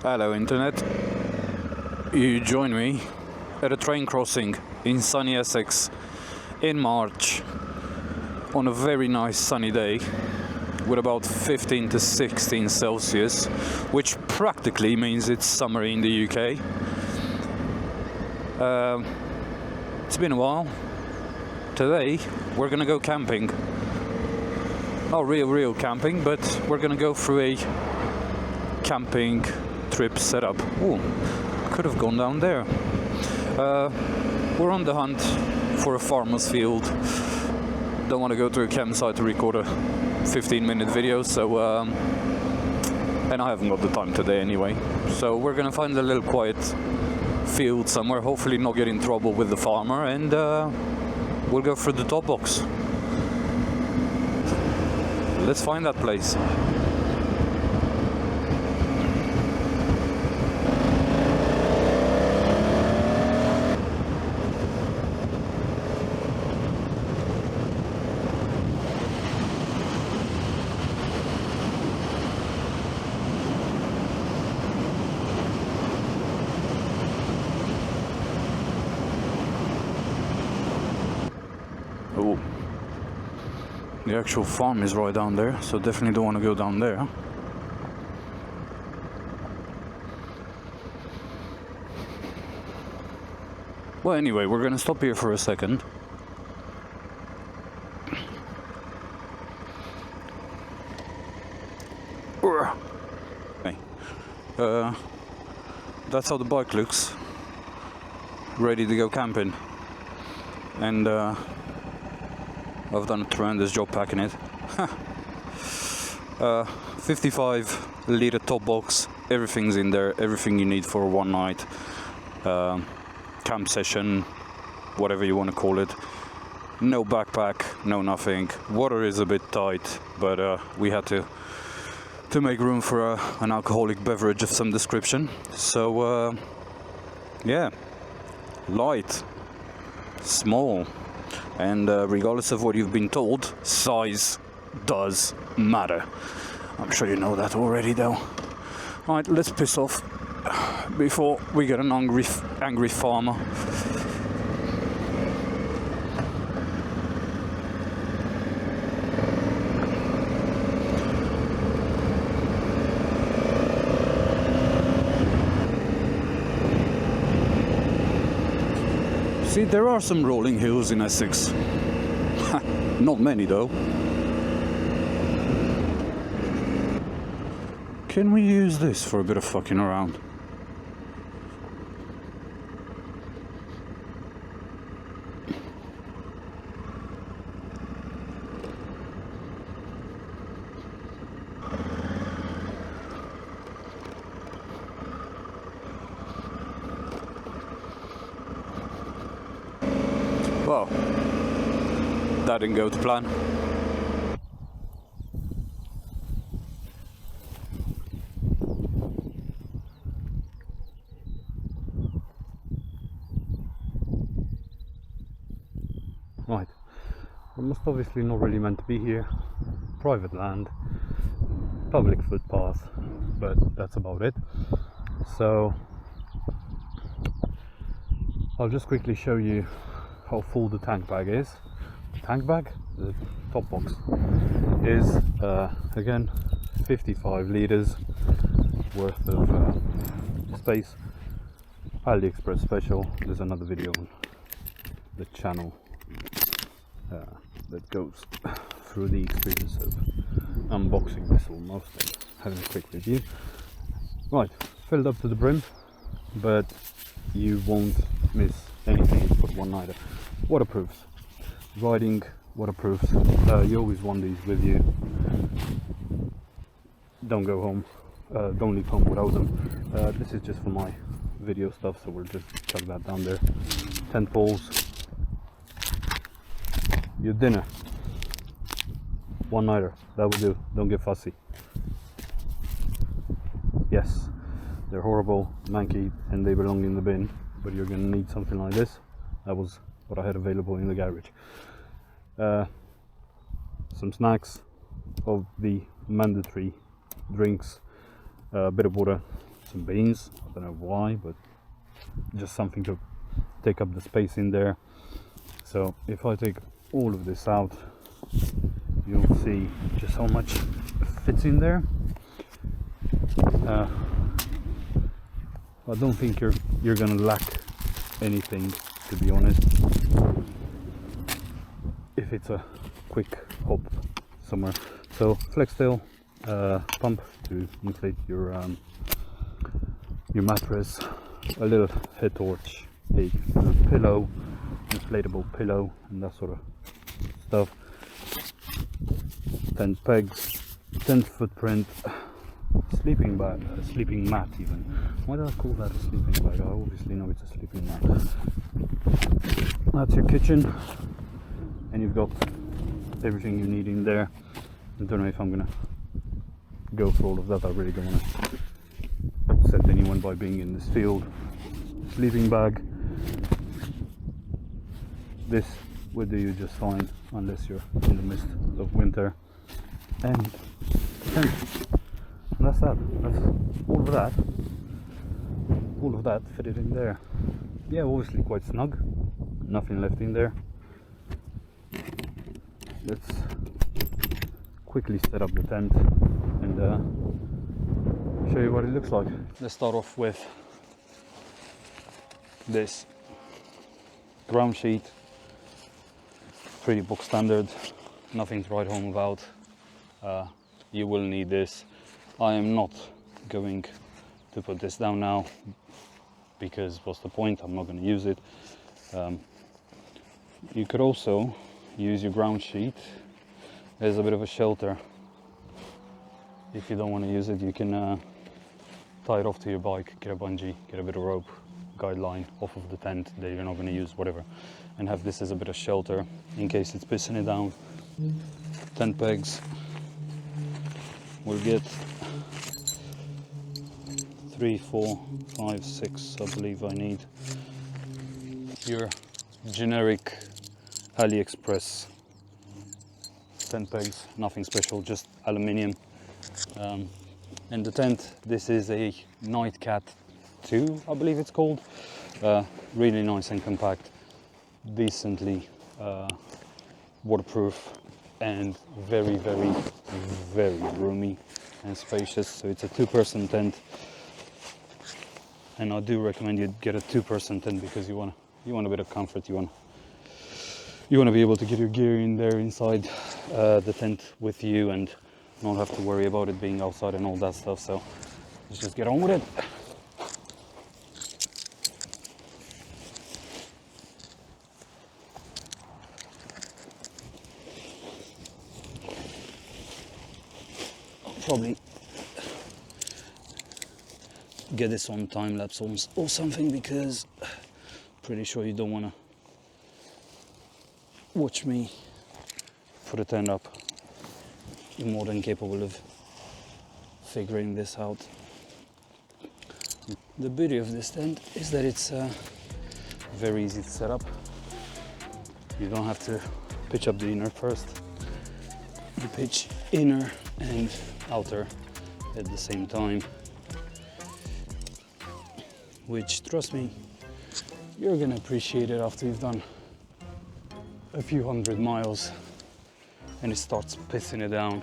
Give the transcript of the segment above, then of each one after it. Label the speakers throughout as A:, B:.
A: Hello Internet. You join me at a train crossing in sunny Essex in March on a very nice sunny day with about 15 to 16 Celsius, which practically means it's summer in the UK. It's been a while. Today we're gonna go camping. Not real camping, but we're gonna go through a camping trip setup. Oh, could have gone down there. We're on the hunt for a farmer's field. Don't want to go to a campsite to record a 15-minute video, so and I haven't got the time today anyway. So we're gonna find a little quiet field somewhere, hopefully not get in trouble with the farmer, and we'll go through the top box. Let's find that place. Oh, the actual farm is right down there, so definitely don't want to go down there. Well, anyway, we're gonna stop here for a second. Okay. That's how the bike looks, ready to go camping. And I've done a tremendous job packing it. 55-liter top box, everything's in there, everything you need for one night camp session, whatever you want to call it. No backpack, no nothing. Water is a bit tight, but we had to make room for an alcoholic beverage of some description. So yeah, light, small, and regardless of what you've been told, size does matter. I'm sure you know that already though. Alright, let's piss off before we get an angry farmer. See, there are some rolling hills in Essex. Not many though. Can we use this for a bit of fucking around? Well, that didn't go to plan. Right, almost obviously not really meant to be here. Private land, public footpath, but that's about it. So I'll just quickly show you how full the tank bag is. The tank bag, the top box, is again 55 liters worth of space. AliExpress special. There's another video on the channel that goes through the experience of unboxing this, almost having a quick review. Right, filled up to the brim, but you won't miss anything. It's got one nighter. Waterproofs, riding waterproofs. You always want these with you. Don't go home, don't leave home without them. This is just for my video stuff, so we'll just chuck that down there. Tent poles, your dinner, one nighter, that will do. Don't get fussy. Yes, they're horrible, manky, and they belong in the bin, but you're gonna need something like this. That was what I had available in the garage. Some snacks of the mandatory drinks, a bit of water, and beans. I don't know why, but just something to take up the space in there. So if I take all of this out, you'll see just how much fits in there. I don't think you're gonna lack anything, to be honest, if it's a quick hop somewhere. So flex tail pump to inflate your mattress, a little head torch, a pillow, inflatable pillow, and that sort of stuff. Tent pegs, tent footprint, sleeping bag, sleeping mat even. Why did I call that a sleeping bag? I obviously know it's a sleeping mat. That's your kitchen, and you've got everything you need in there. I don't know if I'm gonna go for all of that. I really don't want to upset anyone by being in this field. Sleeping bag. This would do you just fine unless you're in the midst of winter. And tent. And that's that. That's all of that. All of that fitted in there. Yeah, obviously quite snug. Nothing left in there. Let's quickly set up the tent and show you what it looks like. Let's start off with this ground sheet. Pretty book standard, nothing to write home about. You will need this. I am not going to put this down now because what's the point? I'm not going to use it. You could also use your ground sheet as a bit of a shelter. If you don't want to use it, you can tie it off to your bike, get a bungee, get a bit of rope, guideline off of the tent that you're not going to use, whatever, and have this as a bit of shelter in case it's pissing it down. Tent pegs. We'll get 3, 4, 5, 6, I believe I need. Your generic AliExpress tent pegs, nothing special, just aluminium. And the tent, this is a Nightcat 2, I believe it's called. Really nice and compact, decently waterproof, and very, very, very roomy and spacious. So it's a 2-person tent, and I do recommend you get a 2-person tent because you want a bit of comfort. You want to be able to get your gear in there inside the tent with you and not have to worry about it being outside and all that stuff. So let's just get on with it. Probably get this on time lapse or something, because pretty sure you don't want to watch me put a tent up. You're more than capable of figuring this out. The beauty of this tent is that it's very easy to set up. You don't have to pitch up the inner first. You pitch inner and outer at the same time, which, trust me, you're gonna appreciate it after you've done a few 100 miles and it starts pissing it down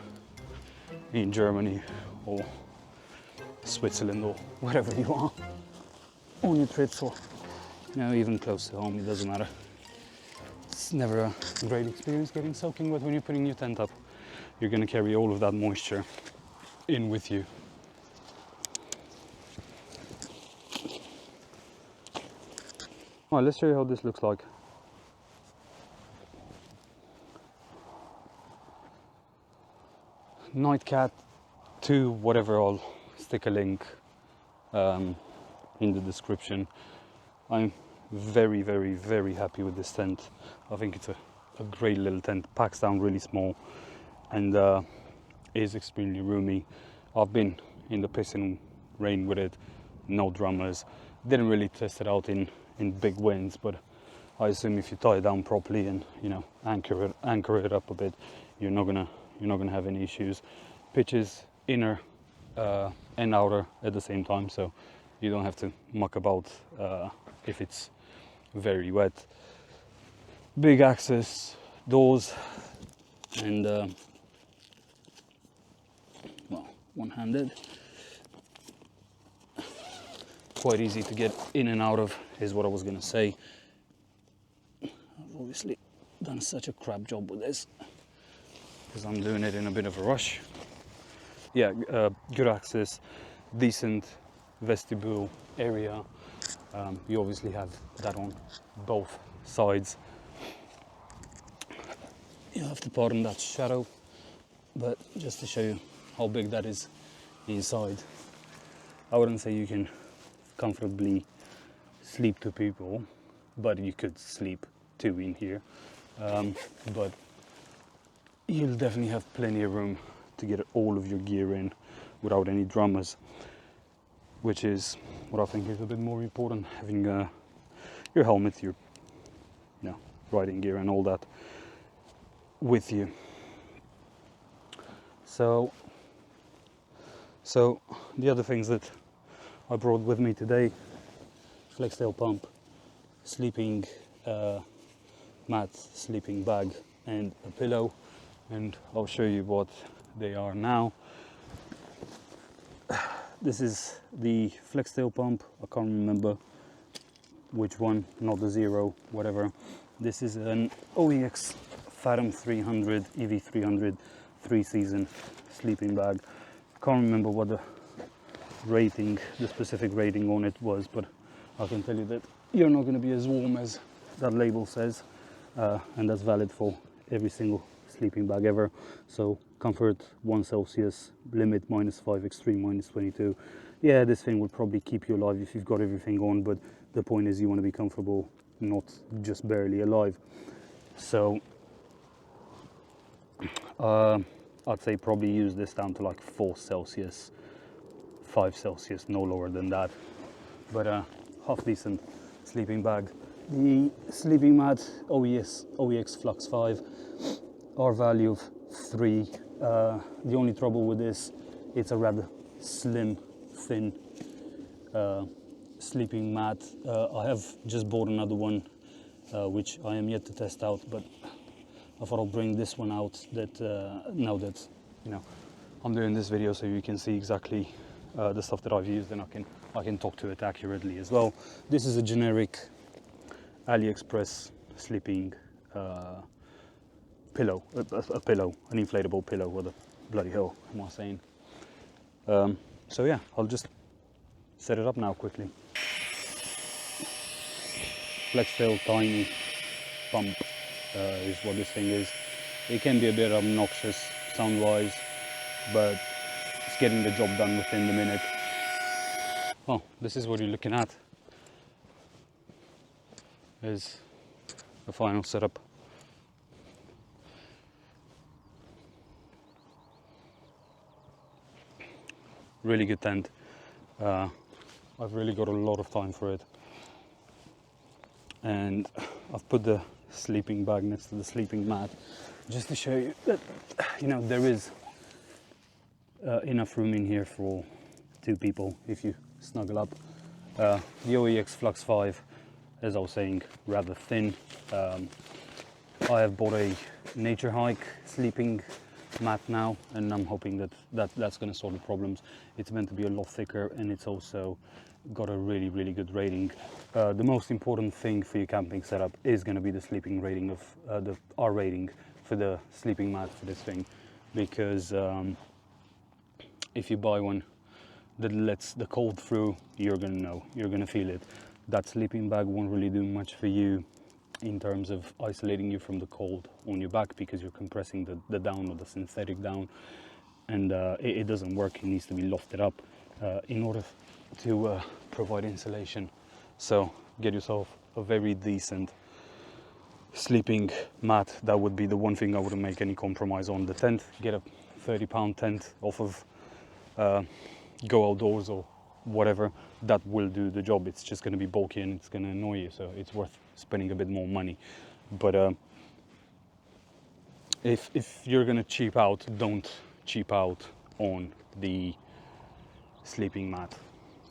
A: in Germany or Switzerland or wherever you are on your trips, or even close to home. It doesn't matter. It's never a great experience getting soaking wet when you're putting your tent up. You're going to carry all of that moisture in with you. All right, let's show you how this looks like. Nightcat 2, whatever, I'll stick a link in the description. I'm very, very, very happy with this tent. I think it's a great little tent, packs down really small, and is extremely roomy. I've been in the pissing rain with it, no dramas. Didn't really test it out in big winds, but I assume if you tie it down properly and anchor it up a bit, you're not gonna have any issues. Pitches inner and outer at the same time, so you don't have to muck about if it's very wet. Big access doors, and well, one-handed, quite easy to get in and out of is what I was gonna say. I've obviously done such a crap job with this because I'm doing it in a bit of a rush. Yeah, good access, decent vestibule area. You obviously have that on both sides. You have to pardon that shadow, but just to show you how big that is inside. I wouldn't say you can comfortably sleep two people, but you could sleep two in here. But you'll definitely have plenty of room to get all of your gear in without any dramas, which is what I think is a bit more important, having your helmet, your riding gear and all that with you. So the other things that I brought with me today: FlexTail pump, sleeping mat, sleeping bag, and a pillow. And I'll show you what they are now. This is the FlexTail pump. I can't remember which one, not the Zero, whatever. This is an OEX Fathom 300 EV300 3-season sleeping bag. Can't remember what the specific rating on it was, but I can tell you that you're not going to be as warm as that label says, and that's valid for every single sleeping bag ever. So comfort 1 Celsius, limit -5, extreme -22. Yeah, this thing will probably keep you alive if you've got everything on, but the point is you want to be comfortable, not just barely alive. So I'd say probably use this down to like 4 Celsius, 5 Celsius, no lower than that. But half decent sleeping bag. The sleeping mat, OEX Flux 5, R value of 3. The only trouble with this, it's a rather slim, thin sleeping mat. I have just bought another one, which I am yet to test out, but I thought I'll bring this one out that now that I'm doing this video, so you can see exactly the stuff that I've used, and I can talk to it accurately as well. This is a generic AliExpress sleeping pillow, a pillow, an inflatable pillow. What the bloody hell am I saying? So yeah, I'll just set it up now quickly. FlexTail tiny pump is what this thing is. It can be a bit obnoxious sound-wise, but it's getting the job done within the minute. Oh, this is what you're looking at. Is the final setup. Really good tent. I've really got a lot of time for it, and I've put the sleeping bag next to the sleeping mat just to show you that there is enough room in here for two people if you snuggle up. The OEX Flux 5, as I was saying, rather thin. I have bought a Nature Hike sleeping mat now, and I'm hoping that's going to solve the problems. It's meant to be a lot thicker, and it's also got a really good rating. The most important thing for your camping setup is going to be the sleeping rating of the R rating for the sleeping mat for this thing, because if you buy one that lets the cold through, you're gonna feel it. That sleeping bag won't really do much for you in terms of isolating you from the cold on your back, because you're compressing the down or the synthetic down, and it doesn't work. It needs to be lofted up in order to provide insulation. So get yourself a very decent sleeping mat. That would be the one thing I wouldn't make any compromise on. The tent, get a £30 tent off of Go Outdoors or whatever. That will do the job. It's just going to be bulky and it's going to annoy you, so it's worth spending a bit more money. But if you're going to cheap out, don't cheap out on the sleeping mat.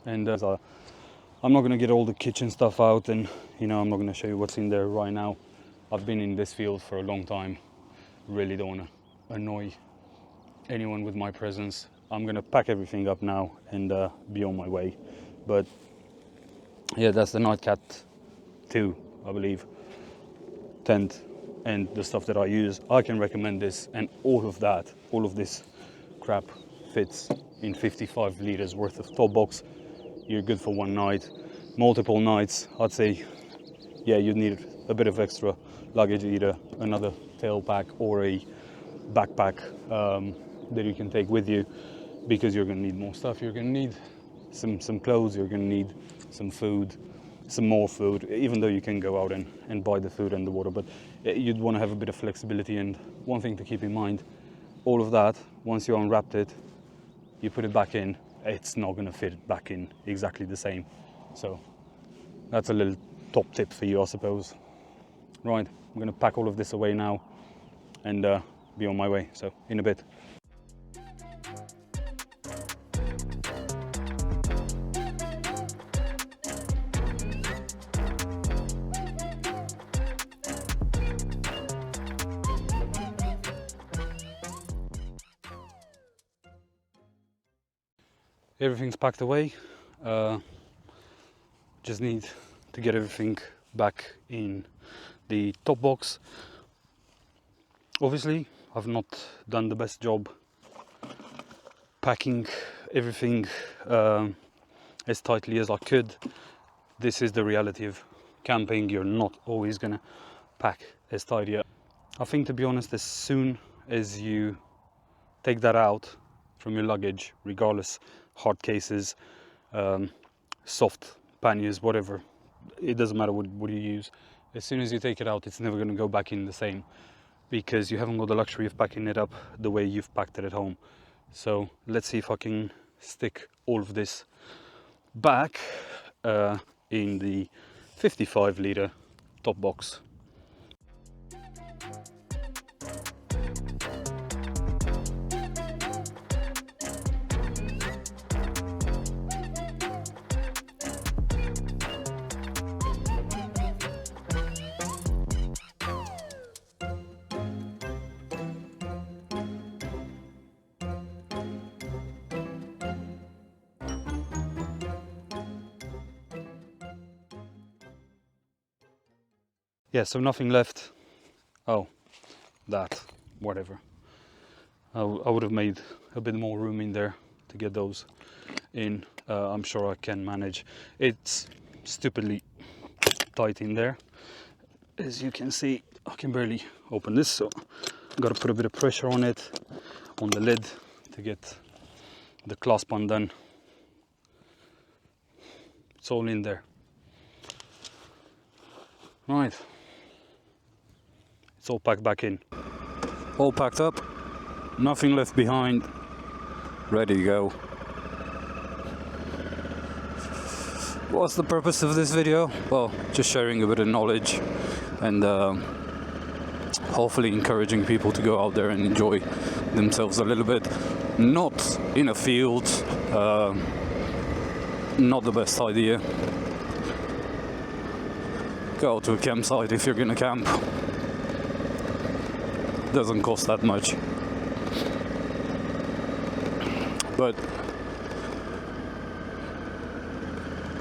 A: And I'm not going to get all the kitchen stuff out, and I'm not going to show you what's in there right now. I've been in this field for a long time. Really don't want to annoy anyone with my presence. I'm going to pack everything up now and be on my way. But yeah, that's the Nightcat 2, I believe, tent, and the stuff that I use. I can recommend this, and all of this crap fits in 55 liters worth of top box. You're good for one night. Multiple nights, I'd say, yeah, you'd need a bit of extra luggage, either another tail pack or a backpack that you can take with you, because you're going to need more stuff. You're going to need some clothes, you're going to need some food, some more food, even though you can go out and buy the food and the water, but you'd want to have a bit of flexibility. And one thing to keep in mind, all of that, once you unwrapped it, you put it back in, it's not going to fit back in exactly the same. So that's a little top tip for you, I suppose. Right, I'm going to pack all of this away now and be on my way, so in a bit. Everything's packed away. Just need to get everything back in the top box. Obviously, I've not done the best job packing everything as tightly as I could. This is the reality of camping. You're not always gonna pack as tight. I think, to be honest, as soon as you take that out from your luggage, regardless, hard cases, soft panniers, whatever, it doesn't matter what you use, as soon as you take it out, it's never going to go back in the same, because you haven't got the luxury of packing it up the way you've packed it at home. So let's see if I can stick all of this back in the 55 litre top box. Yeah, so nothing left. Oh, that, whatever. I would have made a bit more room in there to get those in. I'm sure I can manage. It's stupidly tight in there. As you can see, I can barely open this, so I've got to put a bit of pressure on it, on the lid, to get the clasp undone. It's all in there. Right. It's all packed back in. All packed up, nothing left behind, ready to go. What's the purpose of this video? Well, just sharing a bit of knowledge and hopefully encouraging people to go out there and enjoy themselves a little bit. Not in a field, not the best idea. Go out to a campsite if you're gonna camp. Doesn't cost that much, but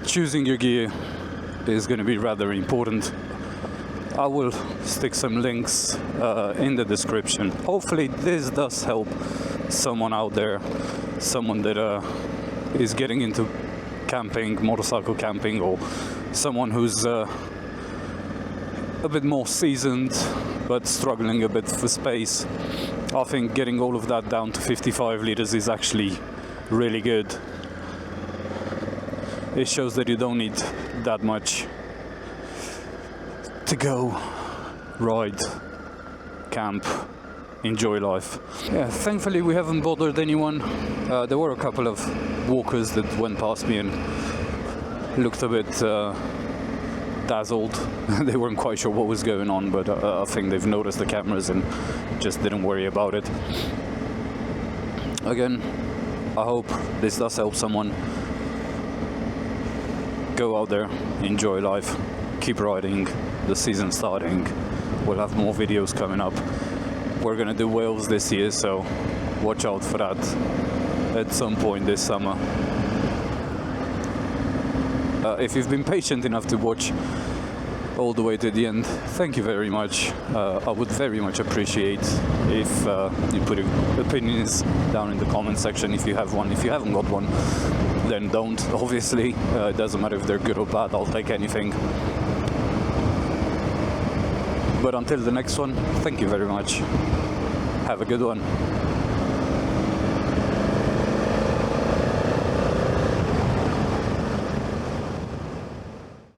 A: choosing your gear is going to be rather important. I will stick some links in the description. Hopefully this does help someone out there, someone that is getting into camping, motorcycle camping, or someone who's a bit more seasoned but struggling a bit for space. I think getting all of that down to 55 liters is actually really good. It shows that you don't need that much to go, ride, camp, enjoy life. Yeah, thankfully we haven't bothered anyone. There were a couple of walkers that went past me and looked a bit dazzled. They weren't quite sure what was going on, but I think they've noticed the cameras and just didn't worry about it. Again, I hope this does help someone. Go out there, enjoy life, keep riding. The season's starting. We'll have more videos coming up. We're gonna do Wales this year, so watch out for that at some point this summer. If you've been patient enough to watch all the way to the end, thank you very much. I would very much appreciate if you put your opinions down in the comment section if you have one. If you haven't got one, then don't, obviously. It doesn't matter if they're good or bad, I'll take anything. But until the next one, thank you very much. Have a good one.